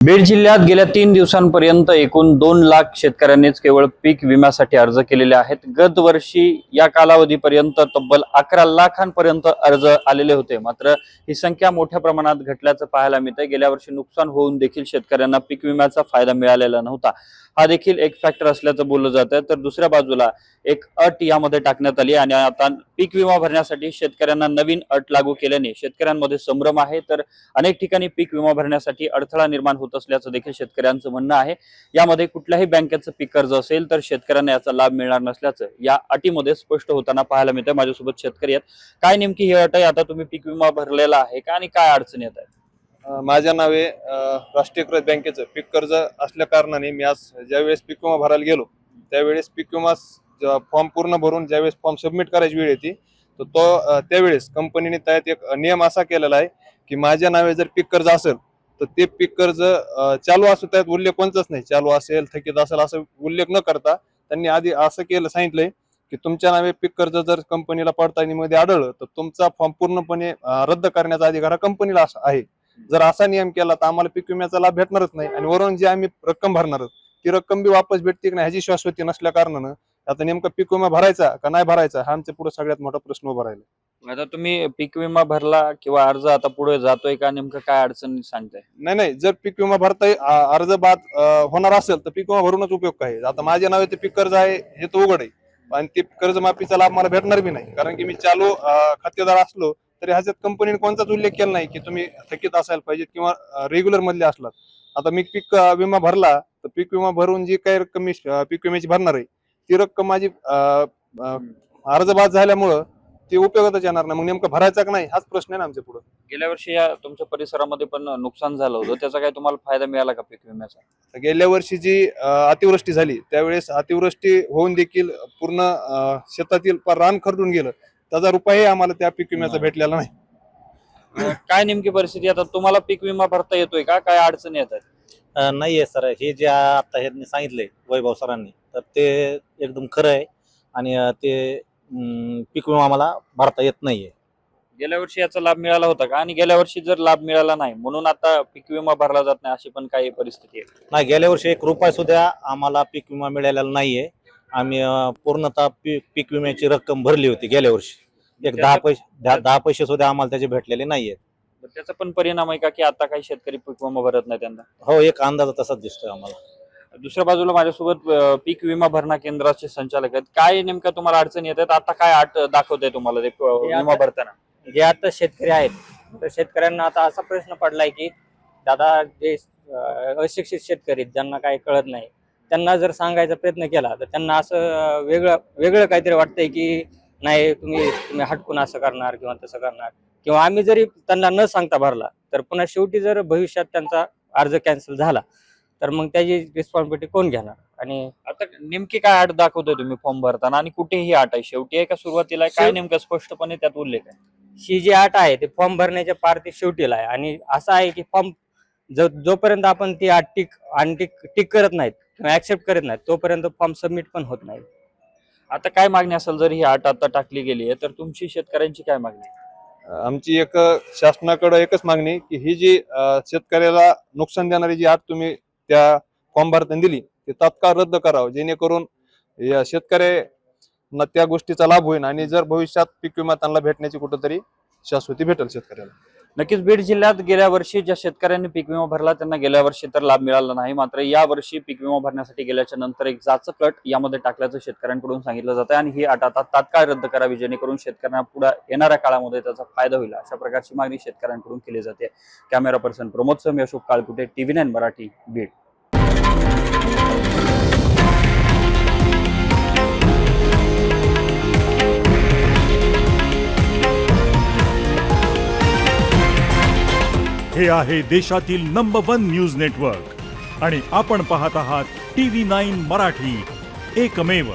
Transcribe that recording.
बीड जिल्ह्यात गेल्या 3 दिवसांपर्यंत एकूण 2 लाख शेतकऱ्यांनीच केवळ पीक विम्यासाठी अर्ज केलेले आहेत। गत वर्षी या कालावधीपर्यंत तब्बल 11 लाखांपर्यंत अर्ज आलेले होते। मात्र ही संख्या मोठ्या प्रमाणात घटल्याचं पाहायला मिळतंय। गेल्या वर्षी नुकसान होऊन देखील शेतकऱ्यांना पीक विम्याचा फायदा मिळालेला नव्हता। हा देखील एक फॅक्टर असल्याचं बोललं जातं। तर दुसऱ्या बाजूला एक अट यामध्ये टाकण्यात आली आणि आता पीक विमा भरण्यासाठी शेतकऱ्यांना नवीन अट लागू केल्याने शेतकऱ्यांमध्ये संभ्रम आहे। तर अनेक ठिकाणी पीक विमा भरण्यासाठी अडथळा निर्माण होत असल्याचं देखील शेतकऱ्यांचं म्हणणं आहे। यामध्ये कुठल्याही बँकेचं पीक कर्ज असेल तर शेतकऱ्यांना याचा लाभ मिळणार नसल्याचं या अटीमध्ये स्पष्ट होताना पाहायला मिळतंय। माझ्यासोबत शेतकरी आहेत। काय नेमकी ही अट आहे? आता तुम्ही पीक विमा भरलेला आहे का आणि काय अडचणी येत आहेत? माझ्या नावे राष्ट्रीयकृत बँकेचं पीक कर्ज असल्या कारणाने मी आज ज्यावेळेस पीक विमा भरायला गेलो त्यावेळेस पीक विमा फॉर्म पूर्ण भरून ज्यावेळेस फॉर्म सबमिट करायची वेळ येते तर त्यावेळेस कंपनीने त्यात एक नियम असा केलेला आहे की माझ्या नावे जर पीक कर्ज असेल तर ते पीक कर्ज चालू असो, त्यात उल्लेख कोणताच नाही, चालू असेल थकीत असेल असं उल्लेख न करता त्यांनी आधी असं सांगितलंय की तुमच्या नावे पीक कर्ज जर कंपनीला पडताळणीमध्ये आढळलं तर तुमचा फॉर्म पूर्णपणे रद्द करण्याचा अधिकार कंपनीला आहे। जर असा नियम केला तर आम्हाला पीक विम्याचा लाभ भेटणारच नाही आणि वरून जी आम्ही रक्कम भरणार ती रक्कम बी वापस भेटते की नाही ह्याची शाश्वती नसल्या कारणानं आता नेमका पीक विमा भरायचा का नाही भरायचा हा आमच्या पुढे सगळ्यात मोठा प्रश्न उभा राहिला। आता तुम्ही पीक विमा भरला किंवा अर्ज आता पुढे जातोय का? नेमकं काय अडचणी सांगताय? नाही, जर पीक विमा भरता अर्ज बाद होणार असेल तर पीक विमा भरूनच उपयोग काय। आता माझ्या नावे ते पीक कर्ज आहे हे तर उघड आहे आणि ते कर्जमाफीचा लाभ मला भेटणार बी नाही, कारण की मी चालू खातेदार असलो तरी ह्याच्यात कंपनीने कोणताच उल्लेख केला नाही की तुम्ही थकीत असायला पाहिजे किंवा रेग्युलर मधले असलात। आता मी पीक विमा भरला तर पीक विमा भरून जी काही रक्कम मी पीक विम्याची भरणार आहे ती रक्कम माझी अर्ज बाद झाल्यामुळं ती उपयोगातच येणार नाही। मग नेमकं भरायचा का नाही हाच प्रश्न आहे ना आमच्या पुढे। गेल्या वर्षी या तुमच्या परिसरामध्ये पण नुकसान झालं होतं, त्याचा काय तुम्हाला फायदा मिळाला का पीक विम्याचा? गेल्या वर्षी जी अतिवृष्टी झाली त्यावेळेस अतिवृष्टी होऊन देखील पूर्ण शेतातील रान खरडून गेलं, त्याचा रुपयाही आम्हाला त्या पीक विम्याचा भेटलेला नाही। काय नेमकी परिस्थिती? आता तुम्हाला पीक विमा भरता येतोय का? काय अडचणी येतात? नाहीये सर, हे जे आता ह्यांनी सांगितलंय वैभव सरांनी तर ते एकदम खरं आहे आणि ते पीक विमा आम्हाला भरता येत नाहीये। गेल्या वर्षी याचा लाभ मिळाला होता का? आणि गेल्या वर्षी जर लाभ मिळाला नाही म्हणून आता पीक विमा भरला जात नाही अशी पण काही परिस्थिती आहे? नाही, गेल्या वर्षी 1 रुपया सुद्धा आम्हाला पीक विमा मिळालेला नाहीये। आम्ही पूर्णतः पीक विम्याची रक्कम भरली होती गेल्या वर्षी। एक 10 पैसे सुद्धा आम्हाला त्याचे भेटलेले नाहीये। त्याचा पण परिणाम आहे का की आता काही शेतकरी पीक विमा भरत नाही त्यांना? हो, एक अंदाज तसाच दिसतोय आम्हाला। दुसऱ्या बाजूला माझ्यासोबत पीक विमा भरणा केंद्राचे संचालक आहेत। काय नेमका तुम्हाला अडचणी येतात? आता काय अट दाखवताय तुम्हाला ते विमा भरताना? जे आता शेतकरी आहेत तर शेतकऱ्यांना आता असा प्रश्न पडलाय की दादा जे अशिक्षित शेतकरी ज्यांना काही कळत नाही त्यांना जर सांगायचा प्रयत्न केला तर त्यांना असं वेगळं काहीतरी वाटतंय की नाही तुम्ही हटकून असं करणार किंवा तसं करणार, किंवा आम्ही जरी त्यांना न सांगता भरला तर पुन्हा शेवटी जर भविष्यात त्यांचा अर्ज कॅन्सल झाला तर मग त्याची रिस्पॉन्सिबिलिटी कोण घेणार? आणि आता नेमकी काय अट दाखवतोय तुम्ही फॉर्म भरताना आणि कुठेही अट आहे? शेवटी आहे का सुरुवातीला आहे? काय नेमकं स्पष्टपणे त्यात उल्लेख आहे? ही जी अट आहे ते फॉर्म भरण्याच्या पार ते शेवटीला आहे आणि असं आहे की फॉर्म जोपर्यंत आपण ती अट टिक करत नाहीत किंवा ऍक्सेप्ट करत नाहीत तोपर्यंत फॉर्म सबमिट पण होत नाही। आता काय मागणी असेल जर ही अट आता टाकली गेली आहे तर तुमची शेतकऱ्यांची काय मागणी? आमची एक शासनाकडे एकच मागणी की ही जी शेतकऱ्याला नुकसान देणारी जी अट तुम्ही त्या फॉर्म भरताना दिली ते तात्काळ रद्द करावं, जेणेकरून या शेतकऱ्यांना त्या गोष्टीचा लाभ होईल आणि जर भविष्यात पीक विमा त्यांना भेटण्याची कुठेतरी शाश्वती भेटेल शेतकऱ्याला। नक्कीच बीड जिल्ह्यात गेल्या वर्षी ज्या शेतकऱ्यांनी पीक विमा भरला त्यांना गेल्या वर्षी तर लाभ मिळाला नाही, मात्र या वर्षी पीक विमा भरण्यासाठी गेल्याच्या नंतर एक जाचक अट यामध्ये टाकल्याचं शेतकऱ्यांकडून सांगितलं जात आहे आणि ही अट आता तात्काळ रद्द करावी जेणेकरून शेतकऱ्यांना पुढे येणाऱ्या काळामध्ये त्याचा फायदा होईल अशा प्रकारची मागणी शेतकऱ्यांकडून केली जाते। कॅमेरा पर्सन प्रमोद सम, अशोक काळकुटे, TV9 मराठी, बीड। हे आहे देशातील नंबर 1 न्यूज नेटवर्क आणि आपण पाहत आहात TV9 मराठी, एकमेव।